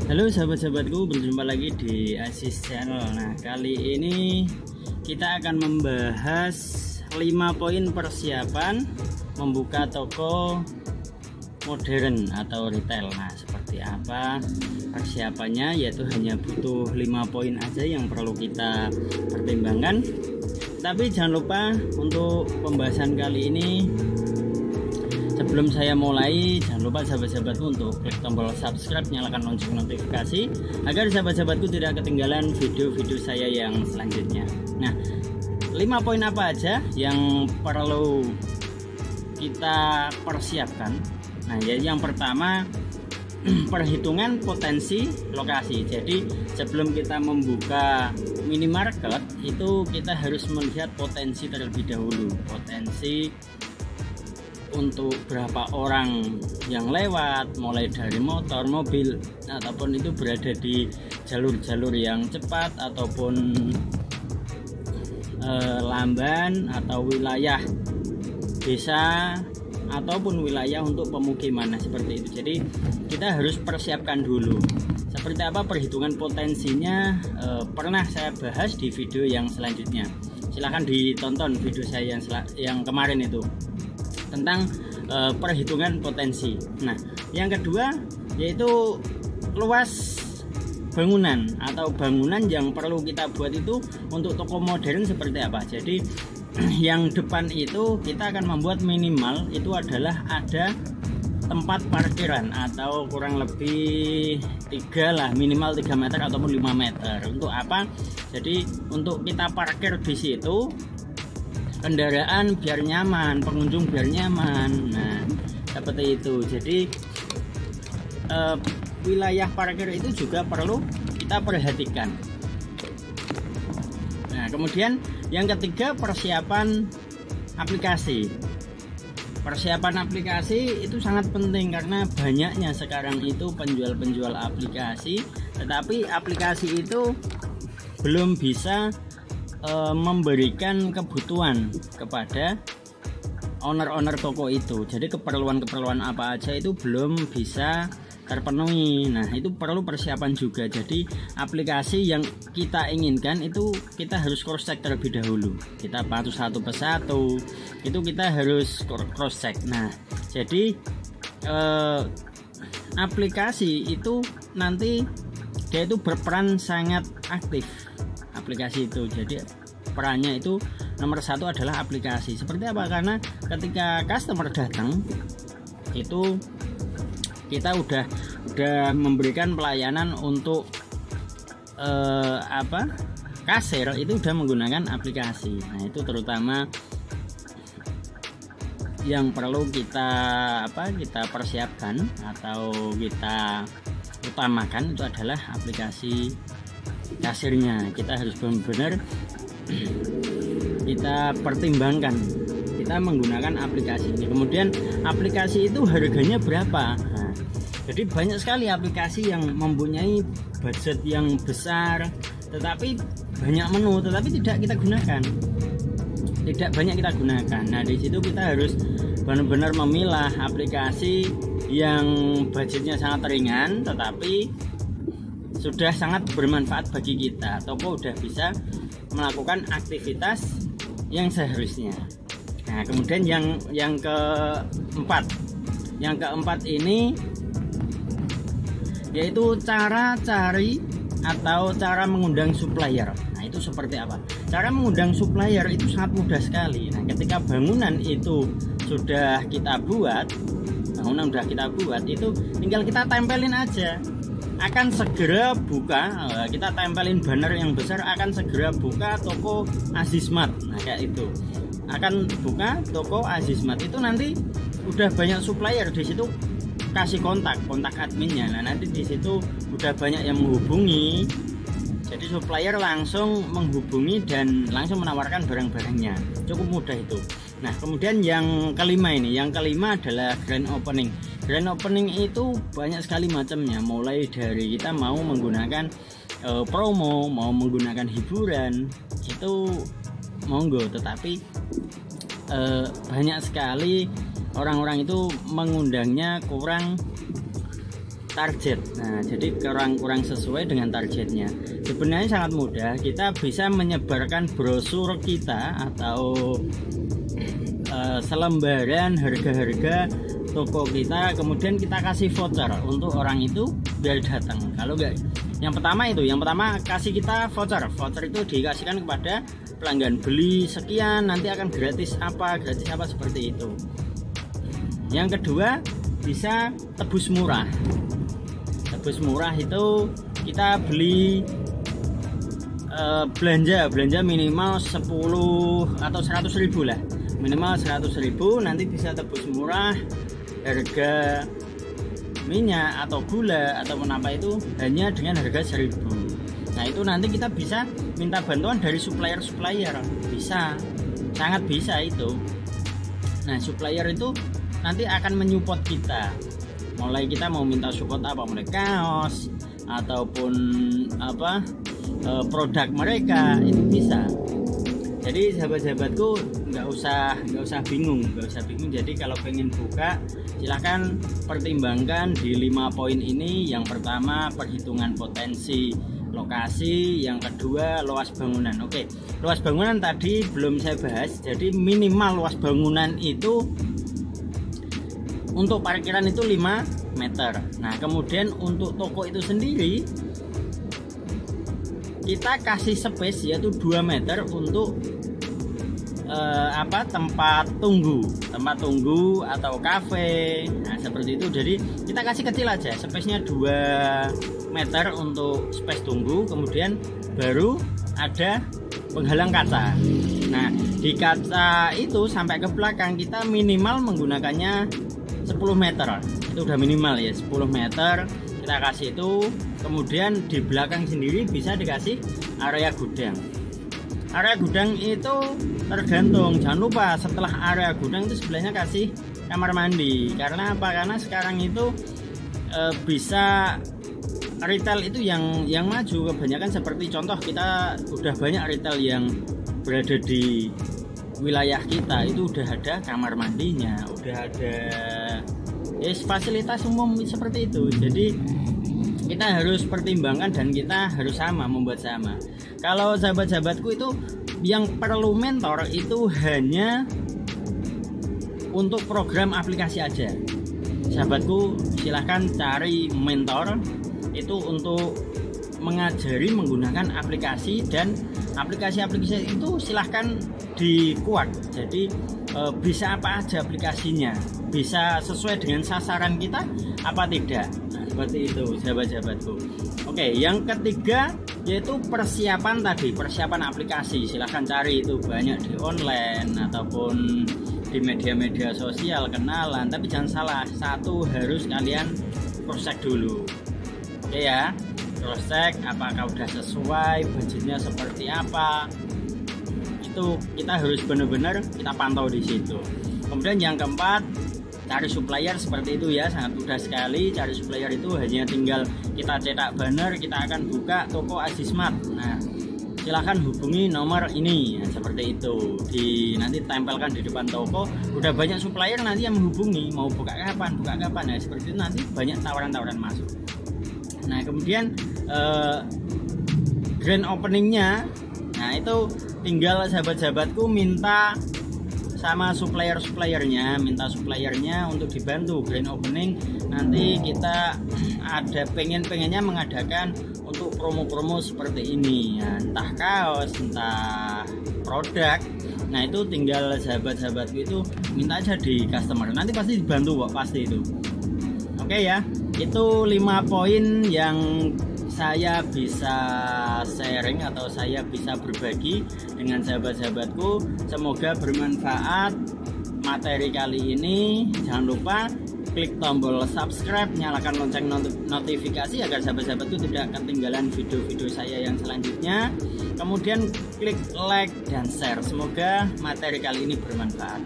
Halo sahabat-sahabatku, berjumpa lagi di Aziz Channel. Nah, kali ini kita akan membahas 5 poin persiapan membuka toko modern atau retail. Nah, seperti apa persiapannya, yaitu hanya butuh 5 poin aja yang perlu kita pertimbangkan. Tapi jangan lupa untuk pembahasan kali ini, sebelum saya mulai, jangan lupa sahabat-sahabatku untuk klik tombol subscribe, nyalakan lonceng notifikasi agar sahabat-sahabatku tidak ketinggalan video-video saya yang selanjutnya. Nah, 5 poin apa aja yang perlu kita persiapkan? Nah, yang pertama, perhitungan potensi lokasi. Jadi sebelum kita membuka minimarket itu kita harus melihat potensi terlebih dahulu, potensi untuk berapa orang yang lewat, mulai dari motor, mobil, ataupun itu berada di jalur-jalur yang cepat ataupun lamban, atau wilayah desa ataupun wilayah untuk pemukiman. Nah, seperti itu. Jadi kita harus persiapkan dulu. Seperti apa perhitungan potensinya, pernah saya bahas di video yang selanjutnya. Silahkan ditonton video saya yang kemarin itu tentang perhitungan potensi. Nah, yang kedua yaitu luas bangunan atau bangunan yang perlu kita buat itu untuk toko modern seperti apa. Jadi yang depan itu kita akan membuat minimal itu adalah ada tempat parkiran atau kurang lebih 3 lah, minimal 3 meter ataupun 5 meter. Untuk apa? Jadi untuk kita parkir di situ, kendaraan biar nyaman, pengunjung biar nyaman. Nah, seperti itu. Jadi wilayah parkir itu juga perlu kita perhatikan. Nah, kemudian yang ketiga, persiapan aplikasi. Persiapan aplikasi itu sangat penting karena banyaknya sekarang itu penjual-penjual aplikasi, tetapi aplikasi itu belum bisa memberikan kebutuhan kepada owner-owner toko itu. Jadi keperluan-keperluan apa aja itu belum bisa terpenuhi. Nah, itu perlu persiapan juga. Jadi aplikasi yang kita inginkan itu kita harus cross check terlebih dahulu. Kita patuh satu persatu, itu kita harus cross check. Nah, jadi aplikasi itu nanti dia itu berperan sangat aktif. Aplikasi itu, jadi perannya itu nomor 1 adalah aplikasi. Seperti apa? Karena ketika customer datang itu kita udah memberikan pelayanan untuk kasir itu udah menggunakan aplikasi. Nah, itu terutama yang perlu kita persiapkan atau kita utamakan, itu adalah aplikasi kasirnya. Kita harus benar-benar kita pertimbangkan, kita menggunakan aplikasi ini. Kemudian aplikasi itu harganya berapa? Nah, jadi banyak sekali aplikasi yang mempunyai budget yang besar, tetapi banyak menu, tetapi tidak kita gunakan, tidak banyak kita gunakan. Nah, di situ kita harus benar-benar memilah aplikasi yang budgetnya sangat ringan, tetapi sudah sangat bermanfaat bagi kita. Toko udah bisa melakukan aktivitas yang seharusnya. Nah, kemudian yang keempat ini yaitu cara cari atau cara mengundang supplier. Nah, itu seperti apa? Cara mengundang supplier itu sangat mudah sekali. Nah, ketika bangunan itu sudah kita buat, itu tinggal kita tempelin aja. Akan segera buka, kita tempelin banner yang besar, akan segera buka toko Azizmart. Nah, kayak itu akan buka toko Azizmart. Itu nanti udah banyak supplier di situ, kasih kontak adminnya. Nah, nanti di situ udah banyak yang menghubungi, jadi supplier langsung menghubungi dan langsung menawarkan barang-barangnya. Cukup mudah itu. Nah, kemudian yang kelima adalah grand opening. Grand opening itu banyak sekali macamnya, mulai dari kita mau menggunakan promo, mau menggunakan hiburan, itu monggo. Tetapi banyak sekali orang-orang itu mengundangnya kurang target. Nah, jadi kurang sesuai dengan targetnya. Sebenarnya sangat mudah, kita bisa menyebarkan brosur kita atau selembaran harga-harga toko kita, kemudian kita kasih voucher untuk orang itu biar datang. Kalau enggak, yang pertama kasih kita voucher itu dikasihkan kepada pelanggan, beli sekian nanti akan gratis apa seperti itu. Yang kedua, bisa tebus murah. Tebus murah itu kita beli belanja minimal 10 atau 100 ribu lah, minimal 100 ribu, nanti bisa tebus murah. Harga minyak atau gula ataupun apa itu hanya dengan harga 1000. Nah, itu nanti kita bisa minta bantuan dari supplier, bisa, sangat bisa itu. Nah, supplier itu nanti akan menyupport kita, mulai kita mau minta support apa, mulai kaos ataupun apa produk mereka itu bisa. Jadi sahabat-sahabatku nggak usah bingung. Jadi kalau pengen buka, silahkan pertimbangkan di 5 poin ini. Yang pertama, perhitungan potensi lokasi. Yang kedua, luas bangunan. Oke, luas bangunan tadi belum saya bahas. Jadi minimal luas bangunan itu untuk parkiran itu 5 meter. Nah, kemudian untuk toko itu sendiri kita kasih space yaitu 2 meter untuk tempat tunggu atau kafe. Nah, seperti itu. Jadi kita kasih kecil aja, space-nya 2 meter untuk space tunggu, kemudian baru ada penghalang kaca. Nah, di kaca itu sampai ke belakang kita minimal menggunakannya 10 meter. Itu udah minimal ya, 10 meter kita kasih itu. Kemudian di belakang sendiri bisa dikasih area gudang. Area gudang itu tergantung, jangan lupa setelah area gudang itu sebelahnya kasih kamar mandi. Karena apa? Karena sekarang itu bisa retail itu yang maju kebanyakan, seperti contoh kita udah banyak retail yang berada di wilayah kita itu udah ada kamar mandinya, udah ada fasilitas umum seperti itu. Jadi kita harus pertimbangkan dan kita harus membuat sama. Kalau sahabat-sahabatku itu yang perlu mentor itu hanya untuk program aplikasi aja. Sahabatku, silahkan cari mentor itu untuk mengajari menggunakan aplikasi, dan aplikasi-aplikasi itu silahkan dikuak. Jadi bisa apa aja aplikasinya, bisa sesuai dengan sasaran kita apa tidak. Nah, seperti itu sahabat-sahabatku. Oke, yang ketiga yaitu persiapan aplikasi. Silahkan cari itu banyak di online ataupun di media-media sosial, kenalan. Tapi jangan salah, satu harus kalian cross check dulu. Oke ya, cross check apakah udah sesuai, budgetnya seperti apa. Itu kita harus benar-benar kita pantau di situ. Kemudian yang keempat, cari supplier. Seperti itu ya, sangat mudah sekali. Cari supplier itu hanya tinggal kita cetak banner, kita akan buka toko Azismart. Nah, silahkan hubungi nomor ini. Nah, seperti itu. Nanti tempelkan di depan toko. Udah banyak supplier nanti yang menghubungi, mau buka kapan. Nah, seperti itu nanti banyak tawaran-tawaran masuk. Nah, kemudian grand openingnya, nah itu tinggal sahabat-sahabatku minta sama supplier-suppliernya, untuk dibantu grand opening. Nanti kita ada pengennya mengadakan untuk promo-promo seperti ini ya, entah kaos, entah produk. Nah, itu tinggal sahabat-sahabatku itu minta aja di customer, nanti pasti dibantu kok, pasti itu. Oke ya, itu 5 poin yang saya bisa sharing atau saya bisa berbagi dengan sahabat-sahabatku. Semoga bermanfaat materi kali ini. Jangan lupa klik tombol subscribe, nyalakan lonceng notifikasi agar sahabat-sahabatku tidak ketinggalan video-video saya yang selanjutnya. Kemudian klik like dan share. Semoga materi kali ini bermanfaat.